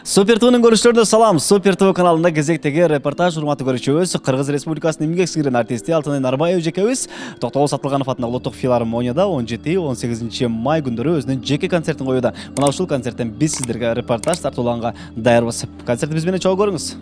Супер Туу'нун көрүүчүлөрүнө салам. Супер Туу каналында кезектеги репортаж урматтуу көрүүчүбүз Кыргыз Республикасынын эмгек сиңирген артисти Алтынай Нарбаев жекебиз Токтогул Сатылганов атындагы Улуттук филармонияда 17-18 май күндөрү өзүнүн жеке концертин коюуда. Мына ушул концерттен биз сиздерге репортаж тартуулаганга даярбыз. Концертти биз менен чогуу көрүңүз.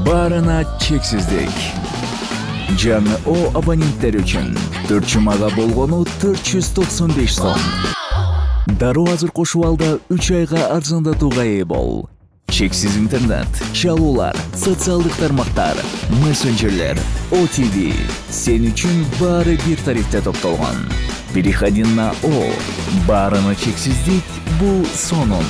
Барына чексиздик. Жаңы О абоненттер үчүн 4 жумага болгону 495 сом. Дароо азыр кошуп алда 3 айга арзандатууга ээ бол. Чексиз интернет, чалуулар, социалдык тармактар, мессенджерлер, OTV. Сен үчүн баары бир тарифте топтолгон. Переходи на О. Барына чексиздик бул сонун.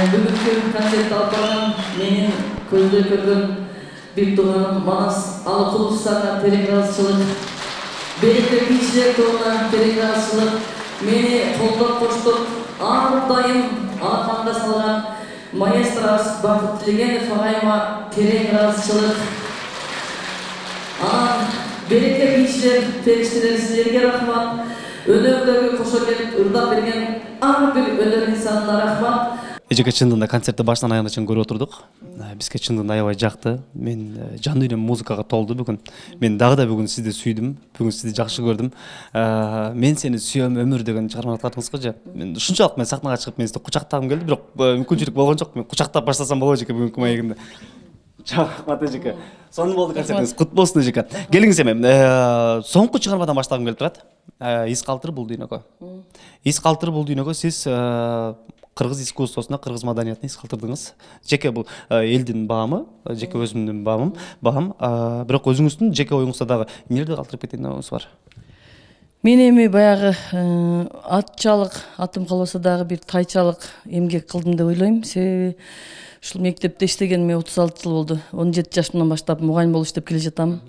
Бүгінгі концертті алып барған менің көзде көрген бек туғаным Манас Алыкуловсага терең ыраазычылык, Береке бийчилер тобуна терең ыраазычылык, мени колдоп коштоп ар дайым аркамда салган маэстробуз Бакыт Тилегенов агайыма терең ыраазычылык. Анан Береке бийчилер, периштелер, силерге рахмат. Өнөрдөгү кошо келип ырдап берген ар бир өнөр инсанына рахмат. Эжеке чындыгында концертти башынан аягына чейин көрүп отурдук. Бизге чындыгында аябай жакты. Мен жан дүйнөм музыкага толду бүгүн. Мен дагы да бүгүн сизди сүйдүм. Бүгүн сизди жакшы көрдүм. Мен сени сүйөм өмүр деген чыгарманы аткардыңыз го. Мен ушунчалык мен сахнага чыгып мен сизди кучактагым келди, бирок мүмкүнчүлүк болгон жок. Мен кучактап баштасам болобу эжеке бүгүнкү маегимде. Рахмат эжеке. Сонун болду концертиңиз. Кут болсун эжеке. Келиңиз эми. Соңку чыгармадан баштагым келип турат. Из калтыр бул дүйнөгө. Из калтыр бул дүйнөгө сиз кыргыз искусствосуна, кыргыз маданиятына из калтырдыңыз. Жеке бул элдин баамы, жеке өзүмдүн баам, бирок өзүңүздүн жеке оюңузда дагы эмнелерди калтырып кеткен оюңуз бар? Мен эми баягы атчалык, атым калбаса дагы бир тайчалык эмгек кылдым деп ойлойм. Себеби ушул мектепте иштегениме 36 жыл болду. 17 жашымдан баштап мугалим болуп иштеп келе жатам.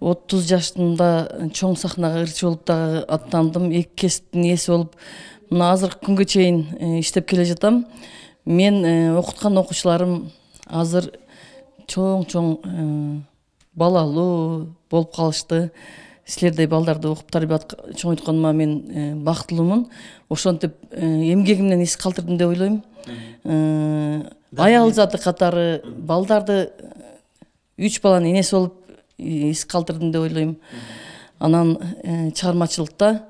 30 жашымда чоң сахнага ырчы болуп дагы аттандым. Эки кесиптин ээси болуп мына азыркы күнгө чейин иштеп келе жатам. Мен окуткан окуучуларым азыр чоң балалуу болуп калышты. Силердей балдарды окуп тарбият чоңойтконыма мен бактылуумун. Ошентип эмгегимден из калтырдым деп ойлойм. Аял заты катары балдарды 3 баланын энеси болуп из калтырдым деп ойлойм. Анан чыгармачылыкта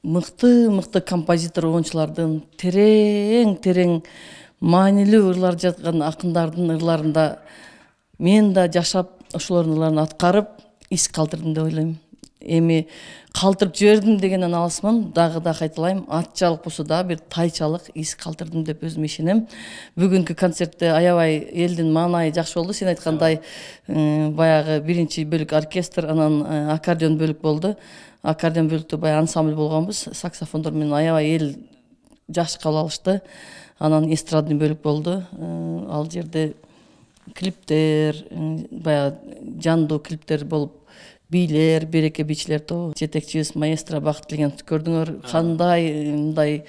мыкты композитор оюнчулардын терең маанилүү ырлар жазган акындардын ырларында мен да жашап ошолордун ырларын аткарып из калтырдым деп ойлойм. Эми калтырып жибердим дегенден алысмын, дагы да кайталайм, атчалык болсо да бир тайчалык из калтырдым деп өзүм ишенем. Бүгүнкү концертте аябай элдин маанайы жакшы болду. Сен айткандай баягы биринчи бөлүк оркестр, анан аккордеон бөлүк болду. Аккордеон бөлүктө баягы ансамбль болгонбуз, саксофондор менен аябай эл жакшы кабыл алышты. Анан эстрадный бөлүк болду. Ал жерде клиптер, баягы жандуу клиптер болуп, бийлер, Береке бийчилер тобу, жетекчибиз маэстро Бакыт Тилегеновду көрдүңөр. Кандай мындай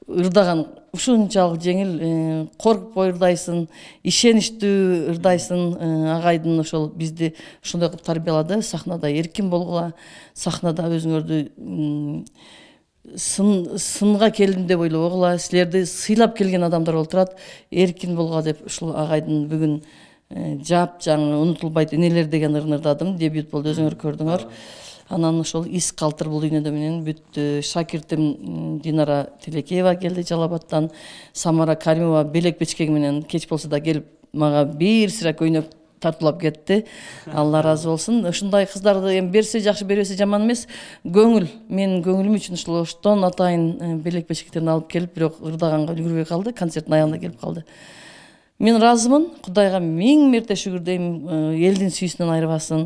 ырдаган, ушунчалык жеңил, коркуп ырдайсың, ишеничтүү ырдайсың. Агайдын ошол бизди ушундай кылып тарбиялады. Сахнада эркин болгула, сахнада өзүңөрдү сынга келдим деп ойлогула, силерди сыйлап келген адамдар болуп турат. Эркин болгула деп ушул агайдын бүгүн жап жаңы унутулбайт энелер деген ырын ырдадым. Дебют болду, өзүңөр көрдүңөр. Анан ошол из калтыр бул дүйнөдө менен бүттү. Шакиртим Динара Телекеева келди Жалал-Абадтан. Самара Каримова белек бечкеги менен кеч болсо да келип мага бир сыра көйнөк тартуулап кетти. Алла разы болсун. Ушундай кыздарды эми берсе жакшы, бербесе жаман эмес. Көңүл, менин көңүлүм үчүн ушул оштон атайын белек бечкектерин алып келип, бирок ырдаганга үлгүрбөй калды. Концерттин аягында келип калды. Мен разымын. Кудайга миң мерте шүгүр дейм, элдин сүйүүсүнөн айырбасын.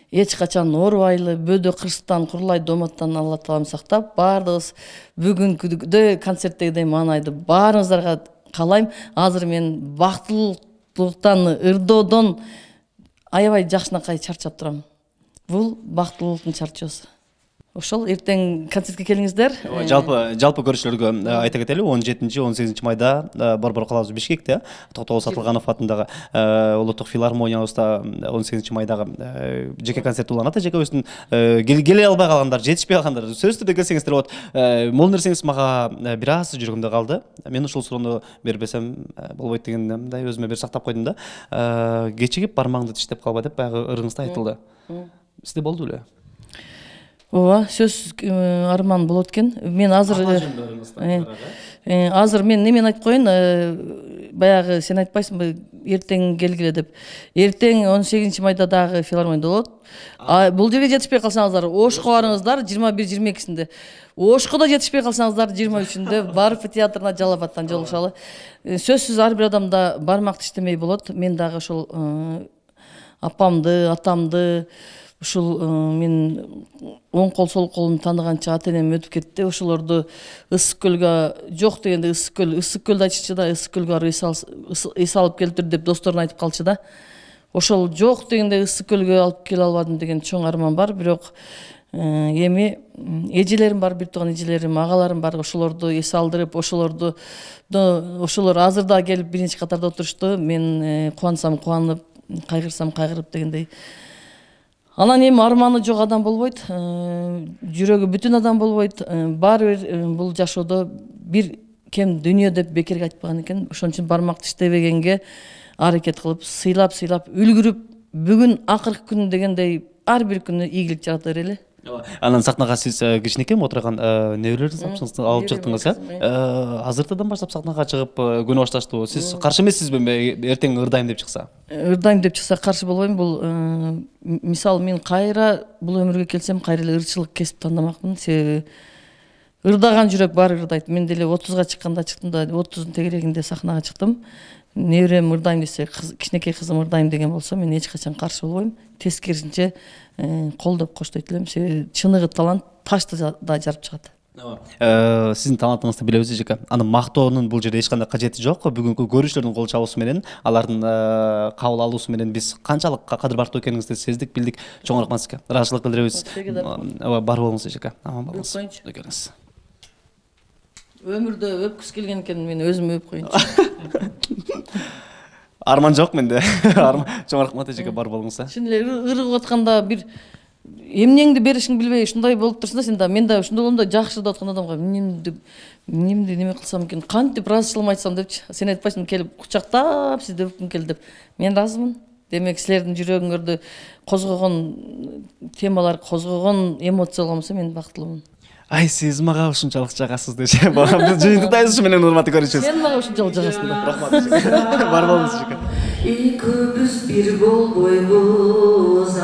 Эч качан оорубайлы, бөдө кырсыктан, курулай доматтан Алла таалам сактап, баардыгыбыз бүгүнкү концерттегидей маанайды баарыңыздарга каалайм. Азыр мен бактылуулуктан, ырдоодон аябай жакшынакай чарчап турам. Бул бактылуулуктун чарчоосу. ошол эртең концертке келиңиздер. Жалпы көрүүчүлөргө айта кетели, 17-18 майда Борбор калабыз Бишкекте Токтогул Сатылганов атындагы улуттук филармониябызда 18 майдагы жеке концерт уланат. Жекебиздин келе албай калгандар, жетишпей калгандар сөзсүз түрдө келсеңиздер болот. Бул нерсеңиз мага бир аз жүрөгүмдө калды. Мен ушул суроону бербесем болбойт дегендей өзүмө бир сактап койдум да. Кечигип бармагыңды тиштеп калба деп баягы ыргыңызда айтылды. Сизде болду беле? Ооба, сөзсүз арман болот экен. Мен азыр мен немен айтып коеюн, баягы сен айтпайсыңбы эртең келгиле деп. Эртең 18 майда дагы филармонияда болот. Бул жерге жетишпей калсаңыздар, Ошко барыңыздар 21-22-синде. Ошкода жетишпей калсаңыздар 23-үндө Барып театрына Жалал Абадтан жолугушалы. Сөзсүз ар бир адамда бармак тиштемей болот. Мен дагы ошол апамды, атамды ушул мен оң кол сол колумду тааныганча ата энем өтүп кетти. Ошолорду ысык көлгө жок дегенде ысык көлдү айтышчы да, ысык көлгө барып эс алып келтир деп досторуна айтып калчу да. Ошол жок дегенде ысык көлгө алып келе албадым деген чоң арман бар. Бирок эми эжелерим бар, бир тууган эжелерим, агаларым бар. Ошолорду эс алдырып, ошолор азыр да келип биринчи катарда отурушту. Мен кубансам кубанып, кайгырсам кайгырып дегендей. Анан эми арманы жок адам болбойт, жүрөгү бүтүн адам болбойт. Баары бир бул жашоодо бир кем дүйнө деп бекерге айтпаган экен. Ошон үчүн бармак тиштебегенге аракет кылып, сыйлап үлгүрүп, бүгүн акыркы күн дегендей ар бир күнү ийгилик жарата берели. Анан сахнага сиз кичинекей отурган неберелерди алып чыктыңыз, азыртадан баштап сахнага чыгып күнөө башташтыбы? Сиз каршы эмессизби эртең ырдайм деп чыкса? Ырдайм деп чыкса каршы болбойм. Бул мисалы мен кайра бул өмүргө келсем кайра эле ырчылык кесип тандамакмын. Себеби ырдаган жүрөк баары ырдайт. Мен деле 30га чыкканда чыктым да, 30дун тегерегинде сахнага чыктым. Неберем ырдайм десе, кичинекей кызым ырдайм деген болсо, мен эч качан каршы болбойм. Тескерисинче колдоп коштойт элем. Себеби чыныгы талант ташты да жарып чыгат. Сиздин талантыңызды билебиз эжеке. Аны мактоонун бул жерде эч кандай кажети жок. Бүгүнкү көрүүчүлөрдүн кол чабуусу менен, алардын кабыл алуусу менен биз канчалык кадыр бартуу экениңизди сездик, билдик. Чоң рахмат сизге. Ыраазычылык билдиребиз. Бар болуңуз эжеке. Аман болуңуз. Өмүрдө өпкүс келген экен, мен өзүм өп коеюнчу. Арман жок менде. Чоң рахмат эжеке, бар болуңуз. Чын эле ыргып атканда бир эмнеңди беришиңди билбей ушундай болуп турсун да, сен да, мен да ушундай болом да, жакшы деп аткан адамга эмнемди неме кылсам экен, кантип ыраазычылыгымды айтсам депчи. Сен айтпайсың келип кучактап сизди өпкүм келди деп. Мен ыраазымын. Демек силердин жүрөгүңөрдү козгогон темалар, козгогон эмоциялар болсо мен бактылуумун. Ай, сиз мага ушунчалык жагасыз дечи. Биз жыйынтыктайбыз менен урматтуу көрүүчүбүз. Сен мага ушунчалык жагасың да. Рахмат. Бар болуңуз эжеке. Экөөбүз бир болбойбуз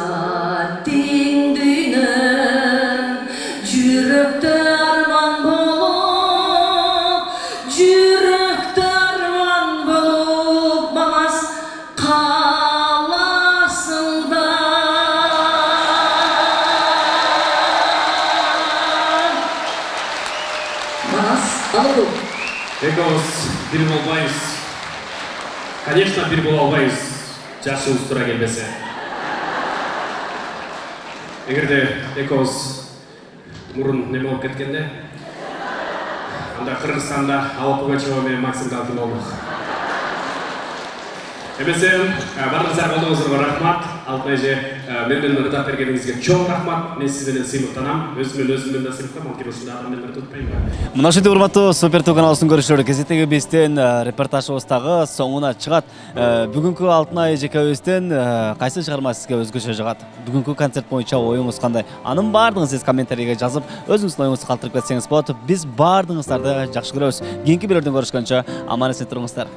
тең дүйнө, жүрөктө арман болуп, жүрөктө арман болуп, мас каласың да. Экөөбүз бир болбойбуз. Конечно, бир боло албайбыз. Жашыбыз туура келбесе. Эгерде экөөбүз мурун неме болуп кеткенде, анда Кыргызстанда Алла Пугачева менен Максим Галкин болдук. Эмесе, баарыңыздарга колдооңуздарга рахмат. Алтын эже, менден ырдап бергениңизге чоң рахмат. Мен сиз менен сыймыктанам. Өзүмдөн да сыймыктанам. Анткени ушундай адам менен туттпайм. Мына ушундай урматтуу Супер ТВ каналыбыздын көрүүчүлөрү, кезектеги биздин репортажыбыз дагы соңуна чыгат. Бүгүнкү Алтынай эжекебиздин кайсы чыгарма сизге өзгөчө жагат? Бүгүнкү концерт боюнча оюңуз кандай? Анын баардыгын сиз комментарийге жазып, өзүңүздүн оюңузду калтырып кетсеңиз болот. Биз баардыгыңыздарды жакшы көрөбүз. Кийинки бирлерден көрүшкөнчө аман эсен туруңуздар.